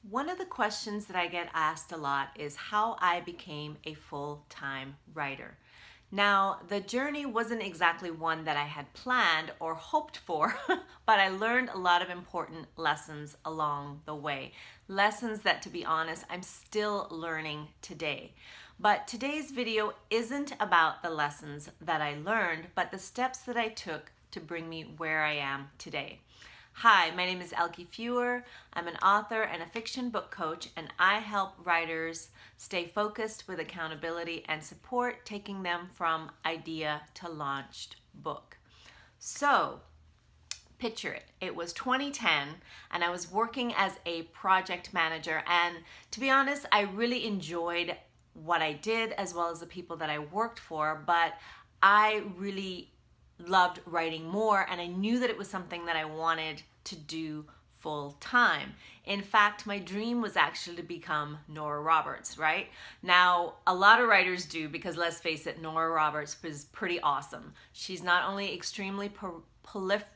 One of the questions that I get asked a lot is how I became a full-time writer. Now, the journey wasn't exactly one that I had planned or hoped for, but I learned a lot of important lessons along the way. Lessons that, to be honest, I'm still learning today. But today's video isn't about the lessons that I learned, but the steps that I took to bring me where I am today. Hi, my name is Elke Fewer. I'm an author and a fiction book coach, and I help writers stay focused with accountability and support, taking them from idea to launched book. So, picture it. It was 2010, and I was working as a project manager, and to be honest, I really enjoyed what I did as well as the people that I worked for, but I really loved writing more, and I knew that it was something that I wanted to do full time. In fact, my dream was actually to become Nora Roberts, right? Now, a lot of writers do, because let's face it, Nora Roberts is pretty awesome. She's not only extremely prolific,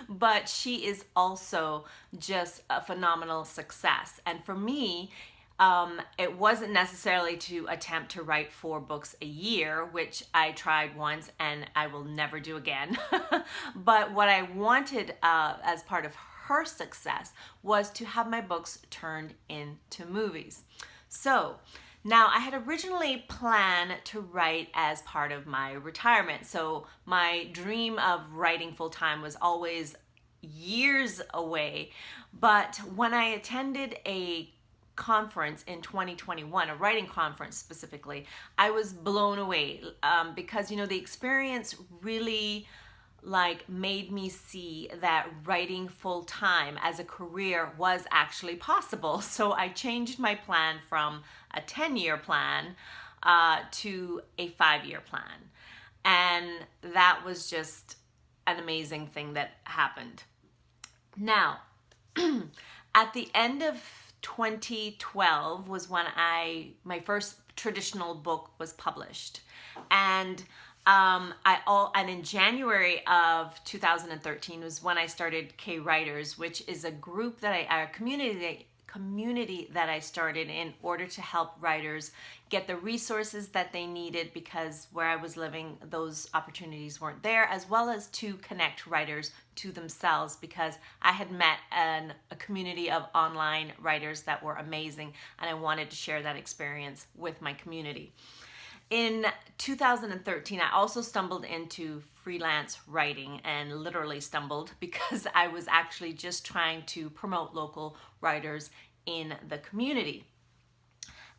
but she is also just a phenomenal success. And for me, it wasn't necessarily to attempt to write 4 books a year, which I tried once and I will never do again. But what I wanted as part of her success was to have my books turned into movies. So now I had originally planned to write as part of my retirement. So my dream of writing full time was always years away. But when I attended a conference in 2021, a writing conference specifically, I was blown away because the experience really made me see that writing full time as a career was actually possible. So I changed my plan from a 10-year plan to a 5-year plan, and that was just an amazing thing that happened. Now, at the end of 2012 was when my first traditional book was published, and in January of 2013 was when I started K Writers, which is a group a community that I started in order to help writers get the resources that they needed, because where I was living, those opportunities weren't there, as well as to connect writers to themselves, because I had met a community of online writers that were amazing, and I wanted to share that experience with my community. In 2013, I also stumbled into freelance writing, and literally stumbled, because I was actually just trying to promote local writers in the community.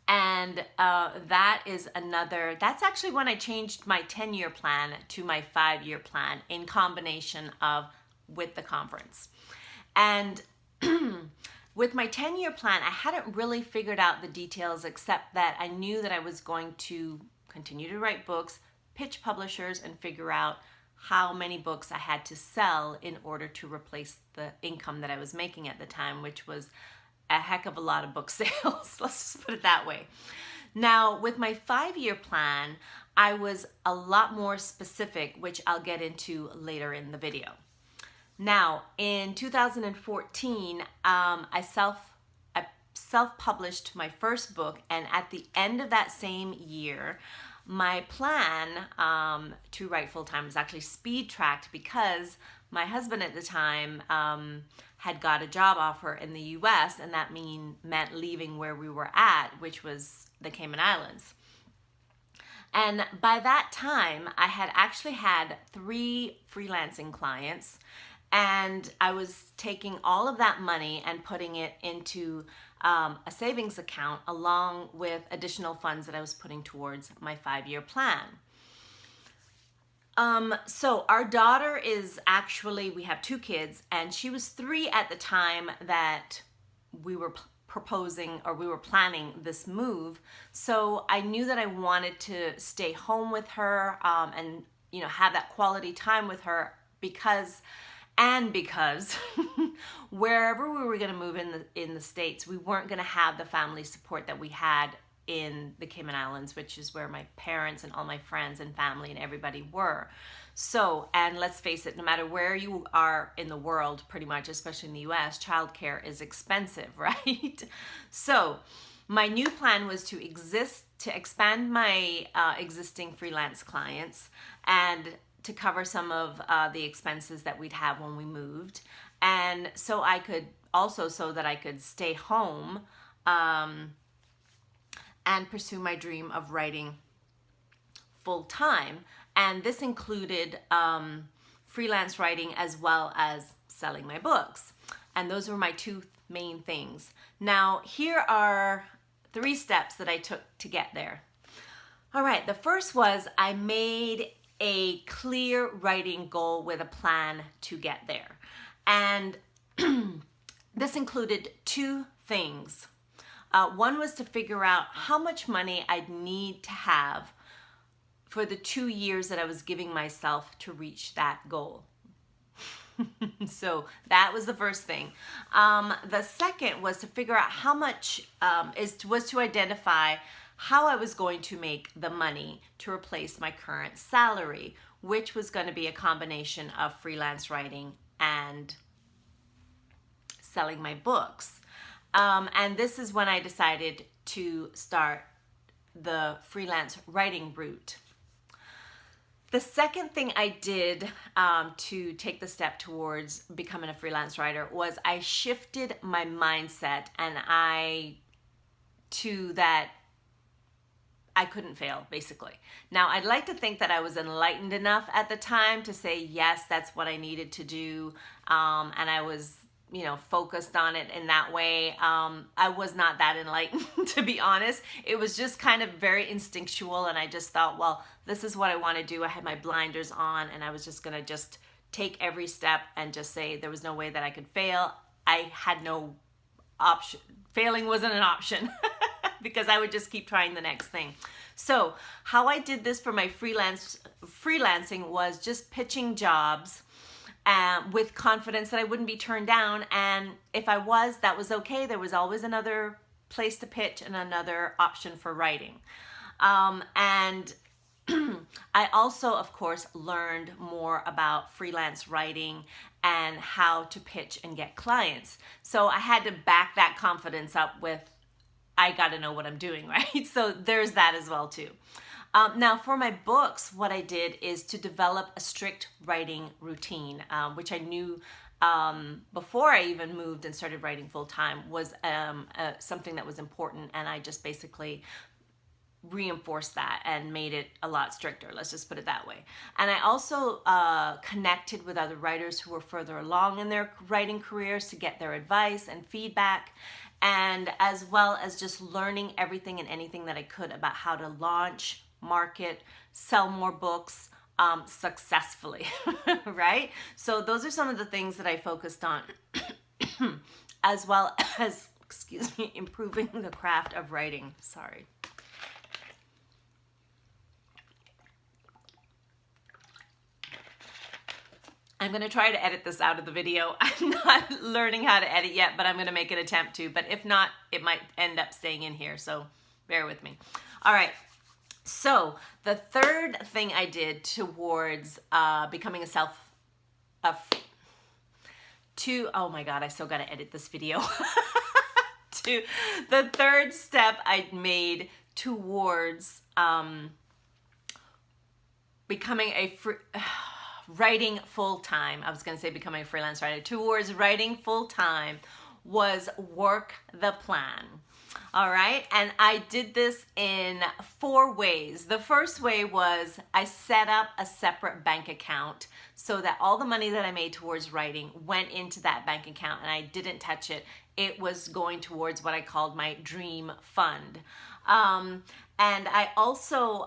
And that's actually when I changed my 10-year plan to my 5-year plan in combination with the conference. And with my 10-year plan, I hadn't really figured out the details, except that I knew that I was going to continue to write books, pitch publishers, and figure out how many books I had to sell in order to replace the income that I was making at the time, which was a heck of a lot of book sales. Let's just put it that way. Now, with my 5-year plan, I was a lot more specific, which I'll get into later in the video. Now, in 2014, I self-published my first book, and at the end of that same year, my plan to write full-time was actually speed-tracked, because my husband at the time had got a job offer in the US, and that meant leaving where we were at, which was the Cayman Islands. And by that time, I had actually had 3 freelancing clients, and I was taking all of that money and putting it into a savings account, along with additional funds that I was putting towards my 5-year plan. So our daughter we have 2 kids, and she was 3 at the time that we were planning this move. So I knew that I wanted to stay home with her, and have that quality time with her, because wherever we were going to move in the States, we weren't going to have the family support that we had in the Cayman Islands, which is where my parents and all my friends and family and everybody were. So, and let's face it, no matter where you are in the world, pretty much, especially in the US, childcare is expensive, right? So, my new plan was to expand my existing freelance clients and to cover some of the expenses that we'd have when we moved. And so I could also, so that I could stay home and pursue my dream of writing full time. And this included freelance writing as well as selling my books. And those were my two main things. Now, here are 3 steps that I took to get there. All right, the first was I made a clear writing goal with a plan to get there. And this included 2 things. One was to figure out how much money I'd need to have for the 2 years that I was giving myself to reach that goal. So that was the first thing. The second was to figure out how much, was to identify how I was going to make the money to replace my current salary, which was going to be a combination of freelance writing and selling my books. And this is when I decided to start the freelance writing route. The second thing I did to take the step towards becoming a freelance writer was I shifted my mindset to that I couldn't fail, basically. Now, I'd like to think that I was enlightened enough at the time to say, yes, that's what I needed to do. And I was, focused on it in that way. I was not that enlightened, to be honest. It was just kind of very instinctual. And I just thought, well, this is what I want to do. I had my blinders on and I was just going to just take every step and just say there was no way that I could fail. I had no option. Failing wasn't an option. Because I would just keep trying the next thing. So how I did this for my freelancing was just pitching jobs with confidence that I wouldn't be turned down. And if I was, that was okay. There was always another place to pitch and another option for writing. And I also, of course, learned more about freelance writing and how to pitch and get clients. So I had to back that confidence up with I got to know what I'm doing, right? So there's that as well too. Now for my books, what I did is to develop a strict writing routine, which I knew before I even moved and started writing full time was something that was important, and I just basically reinforced that and made it a lot stricter. Let's just put it that way. And I also connected with other writers who were further along in their writing careers to get their advice and feedback, and as well as just learning everything and anything that I could about how to launch, market, sell more books successfully, right? So those are some of the things that I focused on, as well as, improving the craft of writing. Sorry. I'm going to try to edit this out of the video. I'm not learning how to edit yet, but I'm going to make an attempt to. But if not, it might end up staying in here. So bear with me. All right. So the third thing I did towards becoming oh my God, I still got to edit this video. The third step I made towards becoming writing full-time, I was going to say becoming a freelance writer, towards writing full-time was work the plan. All right, and I did this in 4 ways. The first way was I set up a separate bank account so that all the money that I made towards writing went into that bank account and I didn't touch it. It was going towards what I called my dream fund. And I also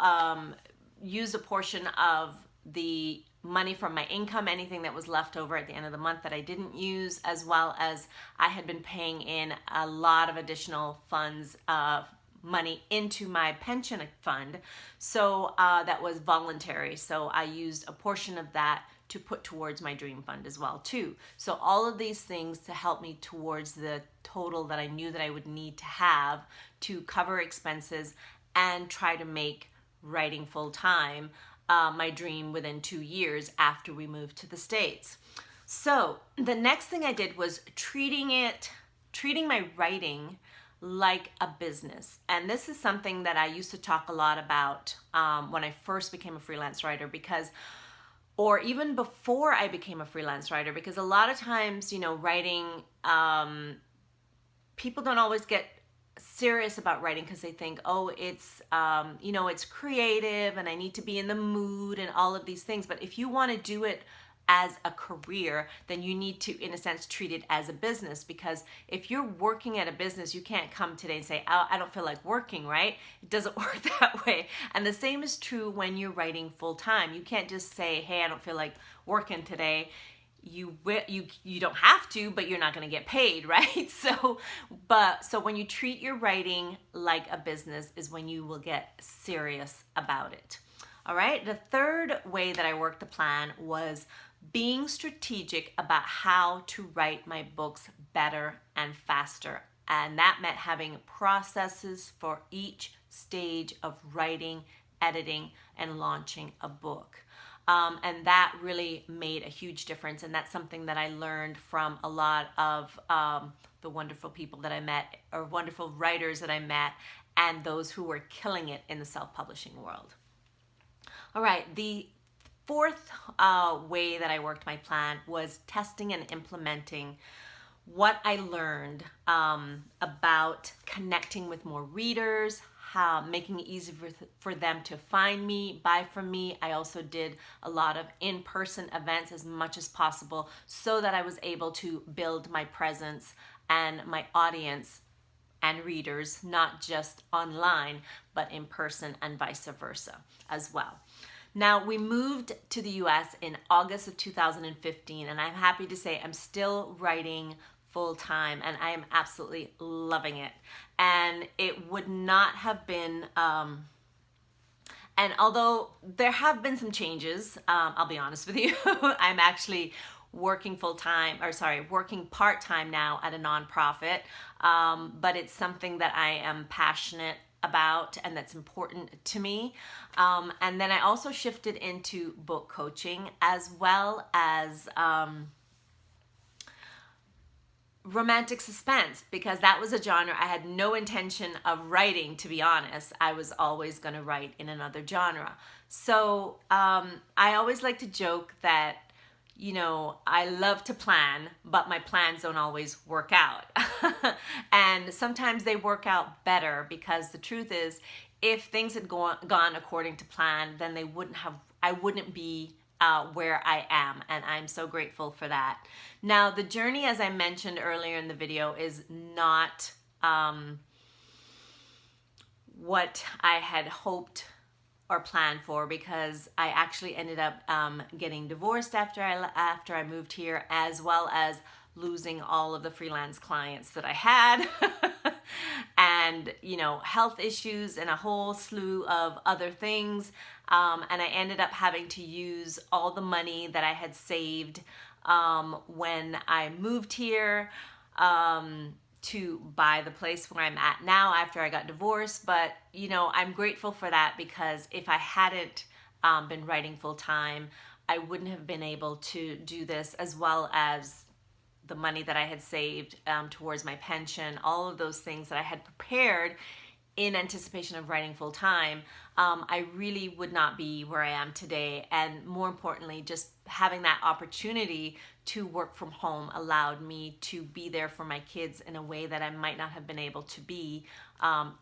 used a portion of the money from my income, anything that was left over at the end of the month that I didn't use, as well as I had been paying in a lot of additional funds, money into my pension fund. So that was voluntary. So I used a portion of that to put towards my dream fund as well too. So all of these things to help me towards the total that I knew that I would need to have to cover expenses and try to make writing full time my dream within 2 years after we moved to the States. So the next thing I did was treating my writing like a business. And this is something that I used to talk a lot about when I first became a freelance writer, or even before I became a freelance writer, because a lot of times, writing, people don't always get serious about writing because they think, oh, it's, it's creative and I need to be in the mood and all of these things. But if you want to do it as a career, then you need to, in a sense, treat it as a business, because if you're working at a business, you can't come today and say, oh, I don't feel like working, right? It doesn't work that way. And the same is true when you're writing full time. You can't just say, hey, I don't feel like working today. You don't have to, but you're not going to get paid, right? So when you treat your writing like a business is when you will get serious about it. All right. The third way that I worked the plan was being strategic about how to write my books better and faster. And that meant having processes for each stage of writing, editing, and launching a book. And that really made a huge difference. And that's something that I learned from a lot of the wonderful people that I met, or wonderful writers that I met, and those who were killing it in the self-publishing world. All right, the fourth way that I worked my plan was testing and implementing what I learned about connecting with more readers, how making it easy for them to find me, buy from me. I also did a lot of in-person events as much as possible so that I was able to build my presence and my audience and readers, not just online, but in person and vice versa as well. Now, we moved to the US in August of 2015, and I'm happy to say I'm still writing full time, and I am absolutely loving it. And it would not have been, and although there have been some changes, I'll be honest with you, I'm actually working part-time now at a nonprofit, but it's something that I am passionate about and that's important to me. And then I also shifted into book coaching as well as romantic suspense, because that was a genre I had no intention of writing, to be honest. I was always going to write in another genre. So I always like to joke that I love to plan, but my plans don't always work out. And sometimes they work out better, because the truth is, if things had gone according to plan, then I wouldn't be where I am, and I'm so grateful for that. Now, the journey, as I mentioned earlier in the video, is not what I had hoped or planned for, because I actually ended up getting divorced after I moved here, as well as losing all of the freelance clients that I had and health issues and a whole slew of other things, and I ended up having to use all the money that I had saved when I moved here to buy the place where I'm at now after I got divorced. But I'm grateful for that, because if I hadn't been writing full time, I wouldn't have been able to do this, as well as the money that I had saved towards my pension, all of those things that I had prepared in anticipation of writing full time. I really would not be where I am today. And more importantly, just having that opportunity to work from home allowed me to be there for my kids in a way that I might not have been able to be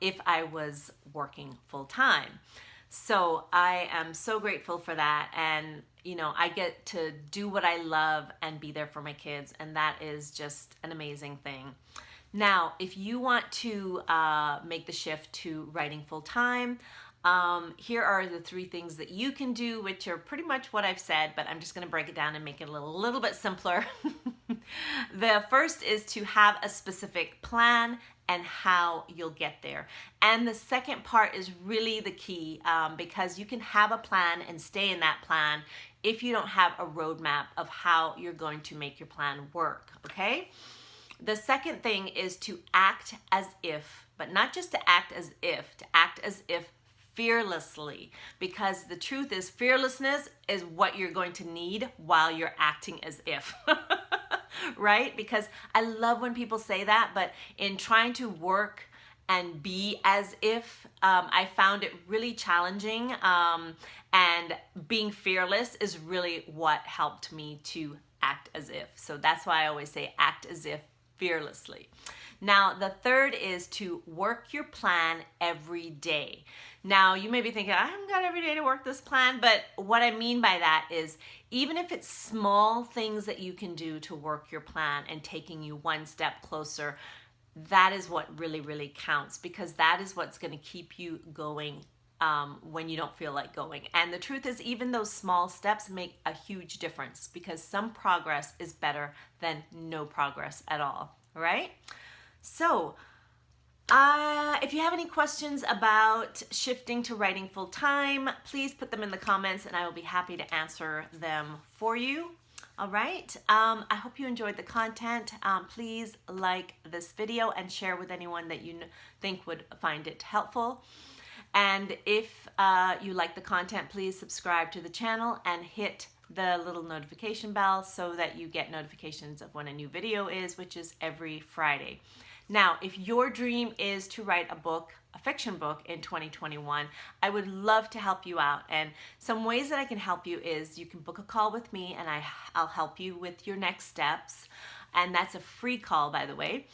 if I was working full time. So I am so grateful for that. And I get to do what I love and be there for my kids, and that is just an amazing thing. Now, if you want to make the shift to writing full time, here are the 3 things that you can do, which are pretty much what I've said, but I'm just going to break it down and make it a little bit simpler. The first is to have a specific plan and how you'll get there. And the second part is really the key, because you can have a plan and stay in that plan if you don't have a roadmap of how you're going to make your plan work, okay? The second thing is to act as if, but not just to act as if, to act as if fearlessly, because the truth is fearlessness is what you're going to need while you're acting as if. Right? Because I love when people say that, but in trying to work and be as if, I found it really challenging, and being fearless is really what helped me to act as if. So that's why I always say act as if fearlessly. Now, the third is to work your plan every day. Now, you may be thinking, I haven't got every day to work this plan, but what I mean by that is even if it's small things that you can do to work your plan and taking you one step closer, that is what really, really counts, because that is what's going to keep you going when you don't feel like going. And the truth is, even those small steps make a huge difference, because some progress is better than no progress at all, right? So, if you have any questions about shifting to writing full time, please put them in the comments and I will be happy to answer them for you. All right. I hope you enjoyed the content. Please like this video and share with anyone that you think would find it helpful. And if you like the content, please subscribe to the channel and hit the little notification bell so that you get notifications of when a new video is, which is every Friday. Now, if your dream is to write a book, a fiction book in 2021, I would love to help you out. And some ways that I can help you is you can book a call with me and I'll help you with your next steps. And that's a free call, by the way.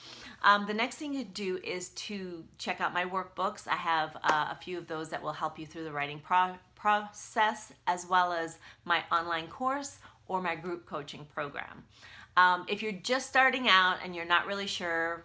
The next thing you do is to check out my workbooks. I have a few of those that will help you through the writing process, as well as my online course or my group coaching program. If you're just starting out and you're not really sure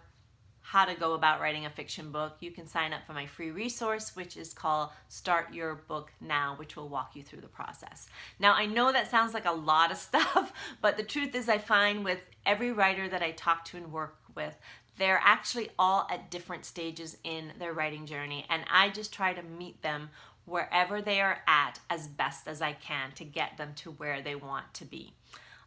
how to go about writing a fiction book, you can sign up for my free resource, which is called Start Your Book Now, which will walk you through the process. Now, I know that sounds like a lot of stuff, but the truth is I find with every writer that I talk to and work with, they're actually all at different stages in their writing journey, and I just try to meet them wherever they are at as best as I can to get them to where they want to be.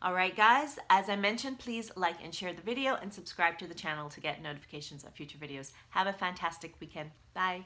All right, guys, as I mentioned, please like and share the video and subscribe to the channel to get notifications of future videos. Have a fantastic weekend. Bye.